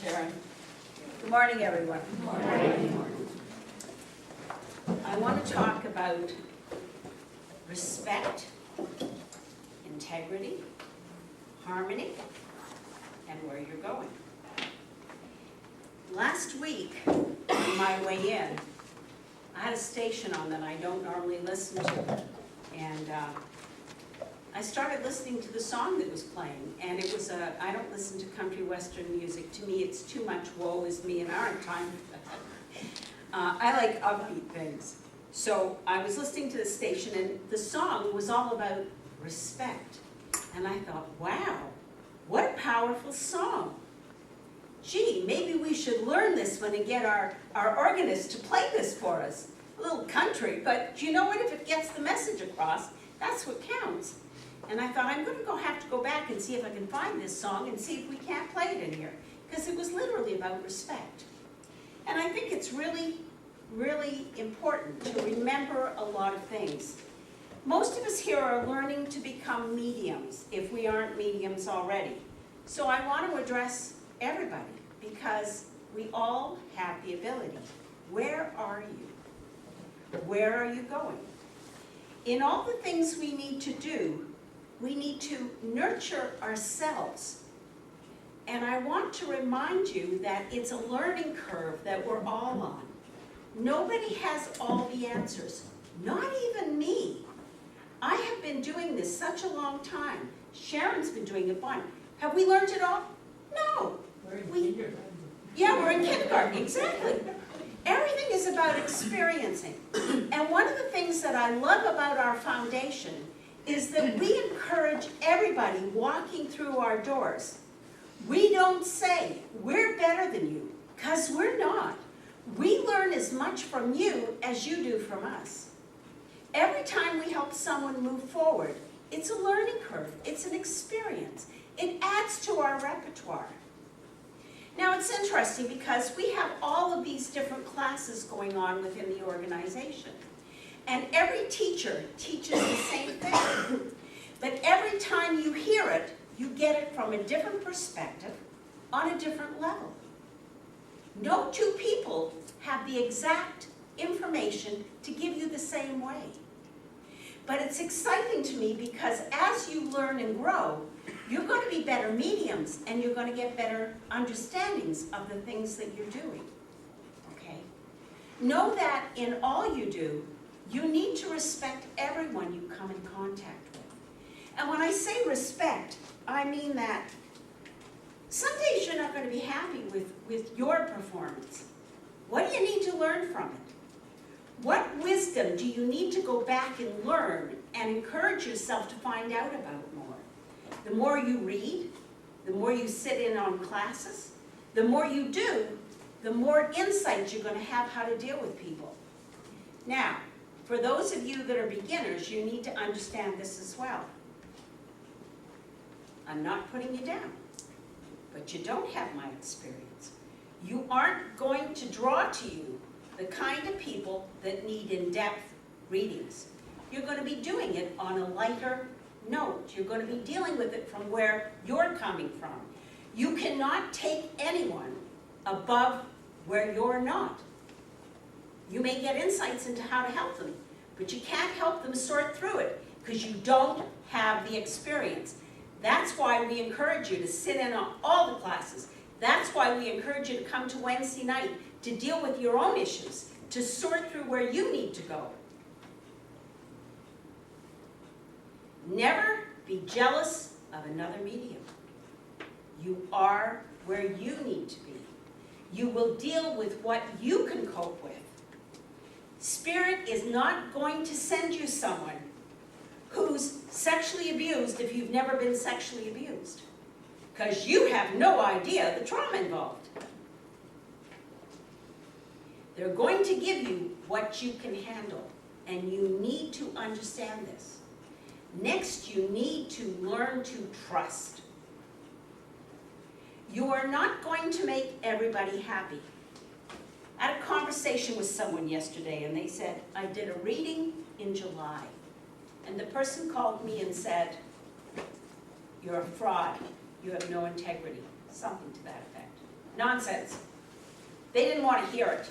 Sharon. Good morning, everyone. Good morning. I want to talk about respect, integrity, harmony, and where you're going. Last week, on my way in, I had a station on that I don't normally listen to, and I started listening to the song that was playing, and it was I don't listen to country western music. To me, it's too much woe is me, and I don't have time for that. I like upbeat things. So I was listening to the station, and the song was all about respect. And I thought, wow, what a powerful song. Gee, maybe we should learn this one and get our organist to play this for us. A little country, but you know what? If it gets the message across, that's what counts. And I thought, I'm going to have to go back and see if I can find this song and see if we can't play it in here. Because it was literally about respect. And I think it's really, really important to remember a lot of things. Most of us here are learning to become mediums, if we aren't mediums already. So I want to address everybody, because we all have the ability. Where are you? Where are you going? In all the things we need to do, we need to nurture ourselves. And I want to remind you that it's a learning curve that we're all on. Nobody has all the answers, not even me. I have been doing this such a long time. Sharon's been doing it fine. Have we learned it all? No. We're in kindergarten. Yeah, we're in kindergarten, exactly. Everything is about experiencing. And one of the things that I love about our foundation is that we encourage everybody walking through our doors. We don't say, we're better than you, because we're not. We learn as much from you as you do from us. Every time we help someone move forward, it's a learning curve, it's an experience. It adds to our repertoire. Now it's interesting because we have all of these different classes going on within the organization. And every teacher teaches the same thing. But every time you hear it, you get it from a different perspective, on a different level. No two people have the exact information to give you the same way. But it's exciting to me because as you learn and grow, you're going to be better mediums and you're going to get better understandings of the things that you're doing. Okay? Know that in all you do, you need to respect everyone you come in contact with. And when I say respect, I mean that some days you're not going to be happy with your performance. What do you need to learn from it? What wisdom do you need to go back and learn and encourage yourself to find out about more? The more you read, the more you sit in on classes, the more you do, the more insight you're going to have how to deal with people. Now, for those of you that are beginners, you need to understand this as well. I'm not putting you down, but you don't have my experience. You aren't going to draw to you the kind of people that need in-depth readings. You're going to be doing it on a lighter note. You're going to be dealing with it from where you're coming from. You cannot take anyone above where you're not. You may get insights into how to help them, but you can't help them sort through it because you don't have the experience. That's why we encourage you to sit in on all the classes. That's why we encourage you to come to Wednesday night to deal with your own issues, to sort through where you need to go. Never be jealous of another medium. You are where you need to be. You will deal with what you can cope with. Spirit is not going to send you someone who's sexually abused if you've never been sexually abused, because you have no idea the trauma involved. They're going to give you what you can handle, and you need to understand this. Next, you need to learn to trust. You are not going to make everybody happy. I had a conversation with someone yesterday, and they said, I did a reading in July. And the person called me and said, you're a fraud. You have no integrity. Something to that effect. Nonsense. They didn't want to hear it.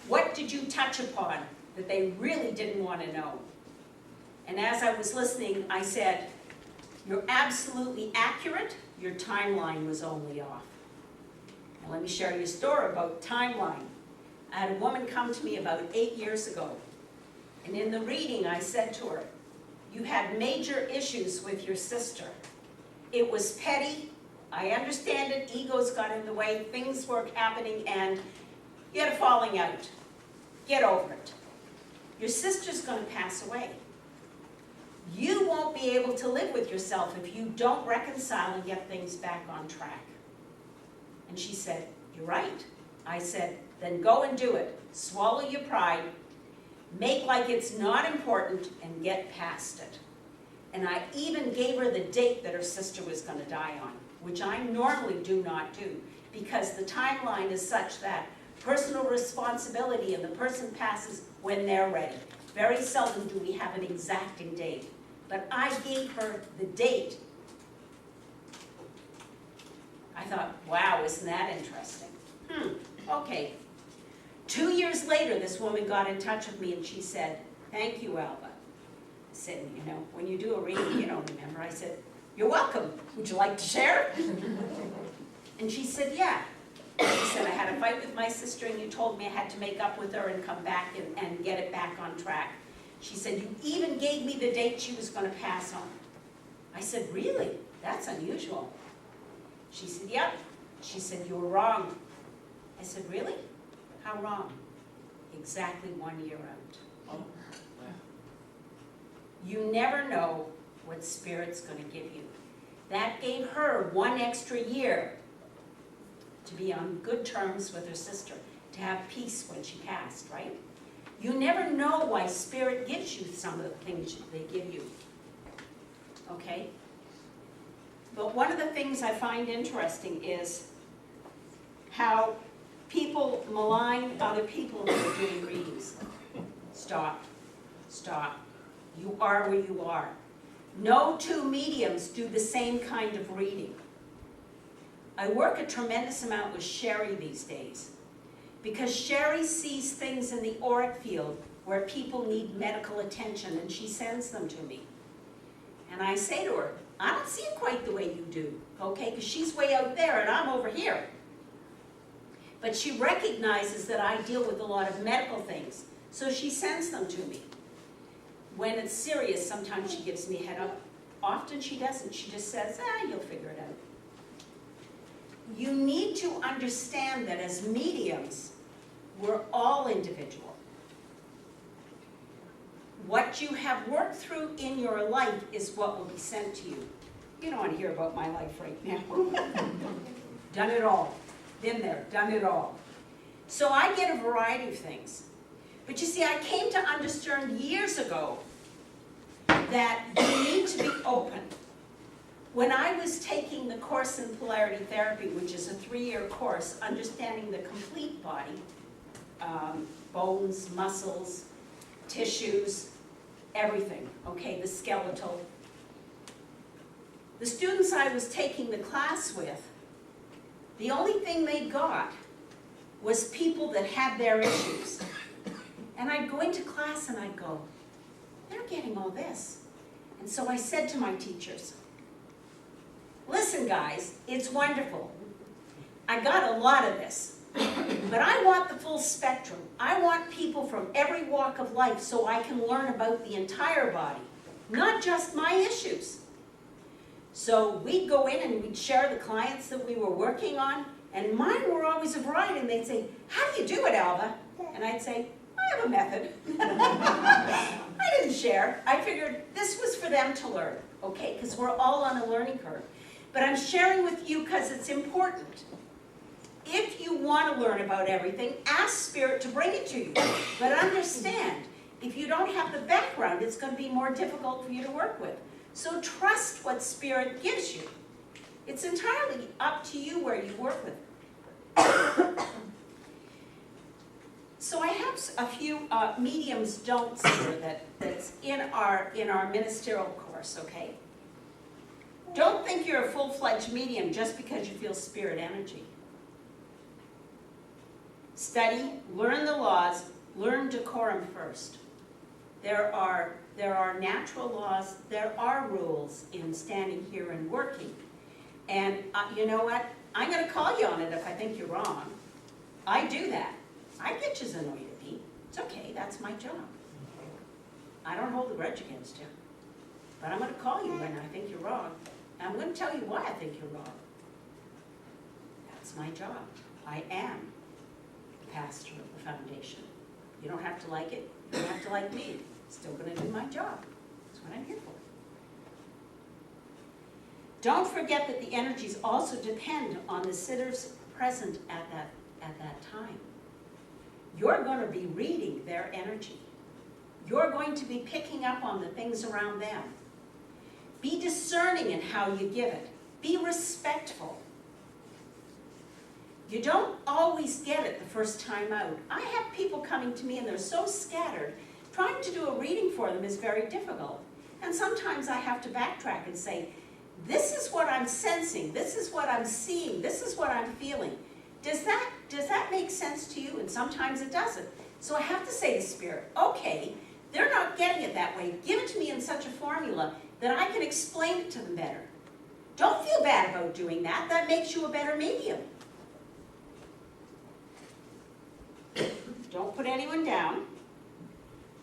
What did you touch upon that they really didn't want to know? And as I was listening, I said, you're absolutely accurate, your timeline was only off. And let me share you a story about timeline. I had a woman come to me about 8 years ago, and in the reading I said to her, you had major issues with your sister. It was petty, I understand it, egos got in the way, things were happening, and you had a falling out. Get over it. Your sister's going to pass away. You won't be able to live with yourself if you don't reconcile and get things back on track. And she said, you're right. I said, then go and do it. Swallow your pride, make like it's not important, and get past it. And I even gave her the date that her sister was going to die on, which I normally do not do, because the timeline is such that personal responsibility and the person passes when they're ready. Very seldom do we have an exacting date. But I gave her the date. I thought, wow, isn't that interesting? Okay. 2 years later, this woman got in touch with me and she said, thank you, Alva. I said, you know, when you do a reading, you don't remember. I said, you're welcome. Would you like to share? And she said, yeah. She said, I had a fight with my sister and you told me I had to make up with her and come back and get it back on track. She said, you even gave me the date she was going to pass on. I said, really? That's unusual. She said, yep. She said, you were wrong. I said, really? How wrong? Exactly 1 year out. Oh, wow. You never know what Spirit's going to give you. That gave her 1 extra year to be on good terms with her sister, to have peace when she passed, right? You never know why Spirit gives you some of the things they give you, okay? But one of the things I find interesting is how people malign other people when they're doing readings. Stop. Stop. You are where you are. No two mediums do the same kind of reading. I work a tremendous amount with Sherry these days because Sherry sees things in the auric field where people need medical attention and she sends them to me. And I say to her, I don't see it quite the way you do, okay, because she's way out there and I'm over here. But she recognizes that I deal with a lot of medical things, so she sends them to me. When it's serious, sometimes she gives me a head up. Often she doesn't. She just says, you'll figure it out. You need to understand that as mediums, we're all individual. What you have worked through in your life is what will be sent to you. You don't want to hear about my life right now. Done it all. Been there, done it all. So I get a variety of things. But you see, I came to understand years ago that you need to be open. When I was taking the course in polarity therapy, which is a 3-year course, understanding the complete body, bones, muscles, tissues, everything, okay, the skeletal. The students I was taking the class with, the only thing they got was people that had their issues. And I'd go into class and I'd go, they're getting all this. And so I said to my teachers, listen guys, it's wonderful. I got a lot of this, but I want the full spectrum. I want people from every walk of life so I can learn about the entire body, not just my issues. So we'd go in and we'd share the clients that we were working on, and mine were always a variety, and they'd say, how do you do it, Alva? And I'd say, I have a method. I didn't share. I figured this was for them to learn, okay, because we're all on a learning curve. But I'm sharing with you because it's important. If you want to learn about everything, ask Spirit to bring it to you. But understand, if you don't have the background, it's going to be more difficult for you to work with. So trust what Spirit gives you. It's entirely up to you where you work with. So I have a few mediums don'ts here that's in our ministerial course, okay? Don't think you're a full-fledged medium just because you feel spirit energy. Study, learn the laws, learn decorum first. There are natural laws, there are rules in standing here and working. And you know what? I'm going to call you on it if I think you're wrong. I do that. I get you annoyed at me. It's okay, that's my job. I don't hold a grudge against you. But I'm going to call you when I think you're wrong. And I'm going to tell you why I think you're wrong. That's my job. I am the pastor of the foundation. You don't have to like it. You don't have to like me. Still going to do my job. That's what I'm here for. Don't forget that the energies also depend on the sitters present at that time. You're going to be reading their energy. You're going to be picking up on the things around them. Be discerning in how you give it. Be respectful. You don't always get it the first time out. I have people coming to me and they're so scattered. Trying to do a reading for them is very difficult. And sometimes I have to backtrack and say, this is what I'm sensing, this is what I'm seeing, this is what I'm feeling. Does that make sense to you? And sometimes it doesn't. So I have to say to Spirit, okay, they're not getting it that way. Give it to me in such a formula that I can explain it to them better. Don't feel bad about doing that. That makes you a better medium. Don't put anyone down.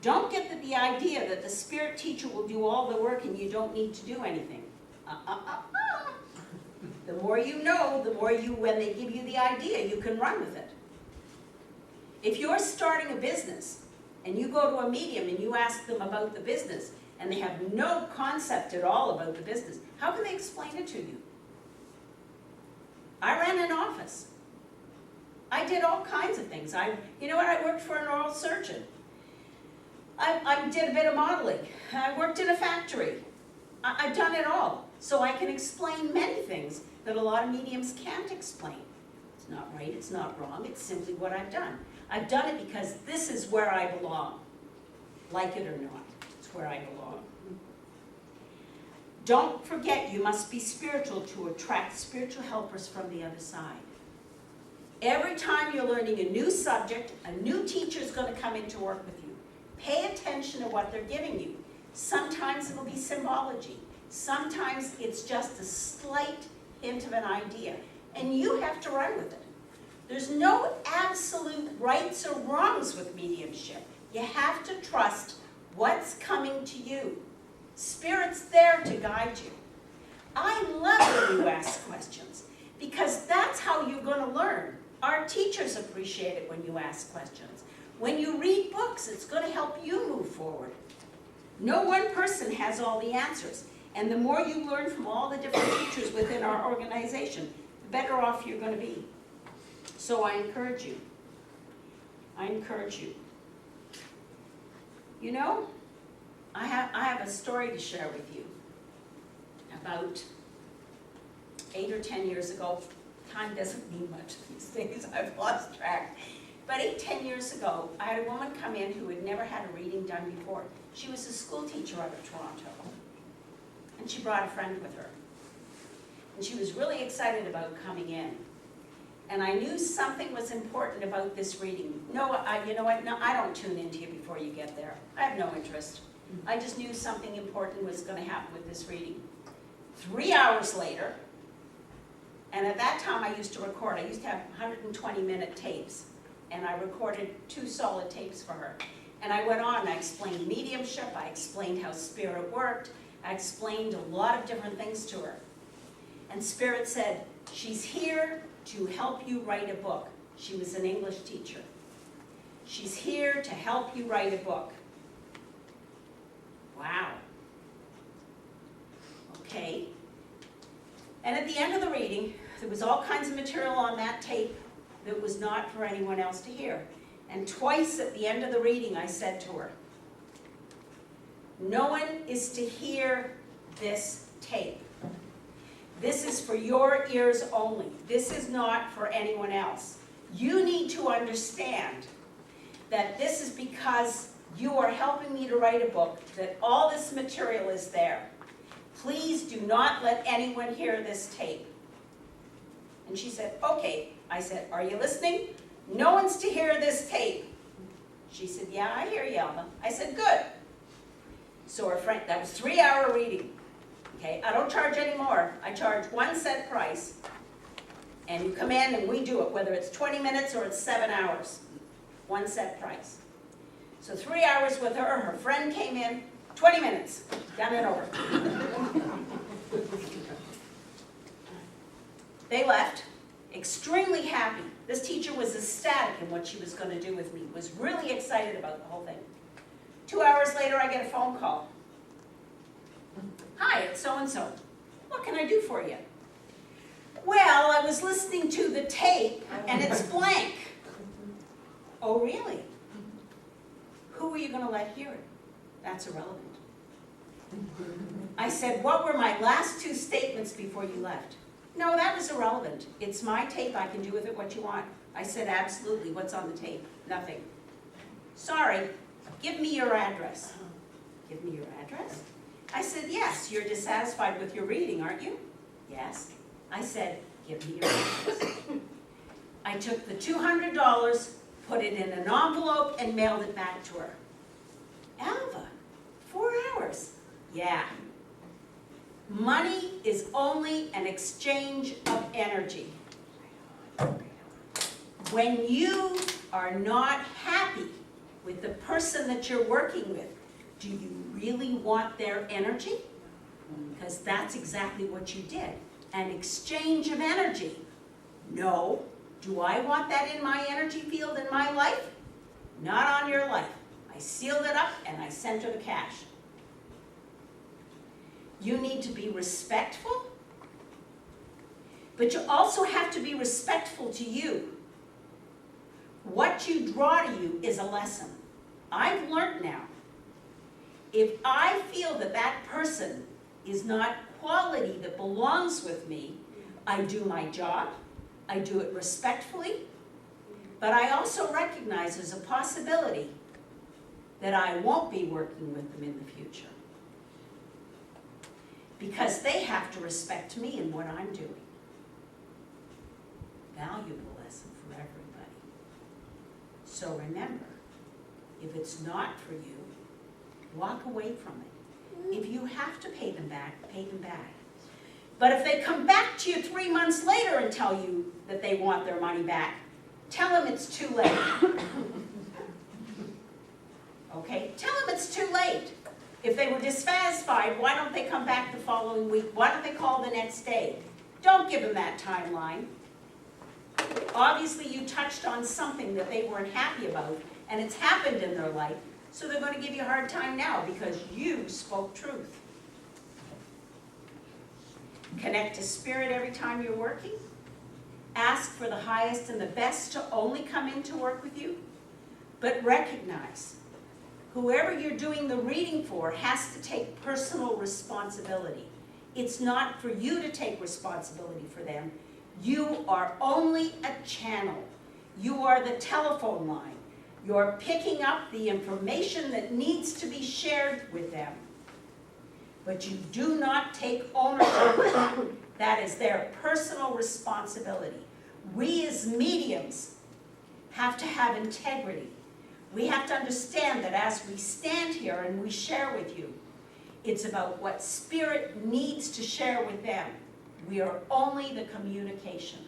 Don't get the idea that the spirit teacher will do all the work and you don't need to do anything. The more you know, the more when they give you the idea, you can run with it. If you're starting a business and you go to a medium and you ask them about the business and they have no concept at all about the business, how can they explain it to you? I ran an office. I did all kinds of things. You know what? I worked for an oral surgeon. I did a bit of modeling. I worked in a factory. I've done it all. So I can explain many things that a lot of mediums can't explain. It's not right, it's not wrong, it's simply what I've done. I've done it because this is where I belong. Like it or not, it's where I belong. Don't forget, you must be spiritual to attract spiritual helpers from the other side. Every time you're learning a new subject, a new teacher is going to come in to work with you. Pay attention to what they're giving you. Sometimes it'll be symbology. Sometimes it's just a slight hint of an idea. And you have to run with it. There's no absolute rights or wrongs with mediumship. You have to trust what's coming to you. Spirit's there to guide you. I love when you ask questions because that's how you're going to learn. Our teachers appreciate it when you ask questions. When you read books, it's going to help you move forward. No one person has all the answers. And the more you learn from all the different teachers within our organization, the better off you're going to be. So I encourage you. I encourage you. You know, I have a story to share with you. About 8 or 10 years ago, time doesn't mean much these days, I've lost track. But 8, 10 years ago, I had a woman come in who had never had a reading done before. She was a school teacher out of Toronto. And she brought a friend with her. And she was really excited about coming in. And I knew something was important about this reading. No, you know what? No, I don't tune into you before you get there. I have no interest. I just knew something important was going to happen with this reading. 3 hours later, and at that time I used to record. I used to have 120-minute tapes. And I recorded 2 solid tapes for her. And I went on and I explained mediumship. I explained how spirit worked. I explained a lot of different things to her. And Spirit said, she's here to help you write a book. She was an English teacher. She's here to help you write a book. Wow. Okay. And at the end of the reading, there was all kinds of material on that tape that was not for anyone else to hear. And twice at the end of the reading, I said to her, no one is to hear this tape. This is for your ears only. This is not for anyone else. You need to understand that this is because you are helping me to write a book, that all this material is there. Please do not let anyone hear this tape. And she said, okay. I said, are you listening? no one's to hear this tape. She said, yeah, I hear you, Alva. I said, good. So her friend, that was 3-hour reading. Okay, I don't charge any more. I charge 1 set price. And you come in and we do it, whether it's 20 minutes or it's 7 hours. 1 set price. So 3 hours with her, her friend came in, 20 minutes, done and over. They left, extremely happy. This teacher was ecstatic in what she was going to do with me, was really excited about the whole thing. 2 hours later, I get a phone call. Hi, it's so-and-so. What can I do for you? Well, I was listening to the tape, and it's blank. Oh, really? Who are you going to let hear it? That's irrelevant. I said, what were my last 2 statements before you left? No, that was irrelevant. It's my tape. I can do with it what you want. I said, absolutely. What's on the tape? Nothing. Sorry. Give me your address. Give me your address? I said, yes. You're dissatisfied with your reading, aren't you? Yes. I said, give me your address. I took the $200, put it in an envelope, and mailed it back to her. Alva, 4 hours. Yeah. Money is only an exchange of energy. When you are not happy with the person that you're working with, do you really want their energy? Because that's exactly what you did. An exchange of energy. No. Do I want that in my energy field in my life? Not on your life. I sealed it up and I sent her the cash. You need to be respectful, but you also have to be respectful to you. What you draw to you is a lesson. I've learned now, if I feel that that person is not quality that belongs with me, I do my job, I do it respectfully, but I also recognize there's a possibility that I won't be working with them in the future. Because they have to respect me and what I'm doing. Valuable lesson for everybody. So remember, if it's not for you, walk away from it. If you have to pay them back, pay them back. But if they come back to you 3 months later and tell you that they want their money back, tell them it's too late. Okay? Tell them it's too late. If they were dissatisfied, why don't they come back the following week? Why don't they call the next day? Don't give them that timeline. Obviously, you touched on something that they weren't happy about, and it's happened in their life, so they're going to give you a hard time now because you spoke truth. Connect to spirit every time you're working. Ask for the highest and the best to only come in to work with you, but recognize whoever you're doing the reading for has to take personal responsibility. It's not for you to take responsibility for them. You are only a channel. You are the telephone line. You're picking up the information that needs to be shared with them. But you do not take ownership. That is their personal responsibility. We as mediums have to have integrity. We have to understand that as we stand here and we share with you, it's about what spirit needs to share with them. We are only the communication.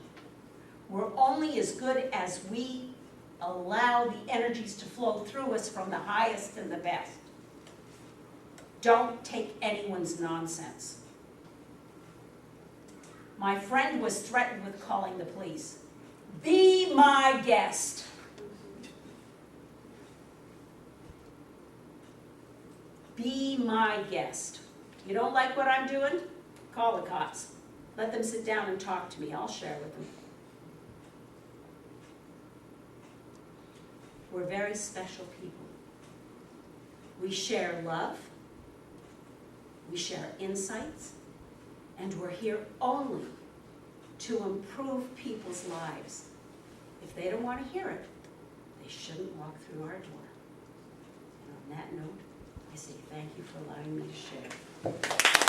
We're only as good as we allow the energies to flow through us from the highest and the best. Don't take anyone's nonsense. My friend was threatened with calling the police. Be my guest. Be my guest. You don't like what I'm doing? Call the cops. Let them sit down and talk to me. I'll share with them. We're very special people. We share love. We share insights. And we're here only to improve people's lives. If they don't want to hear it, they shouldn't walk through our door. And on that note, I say thank you for allowing me to share.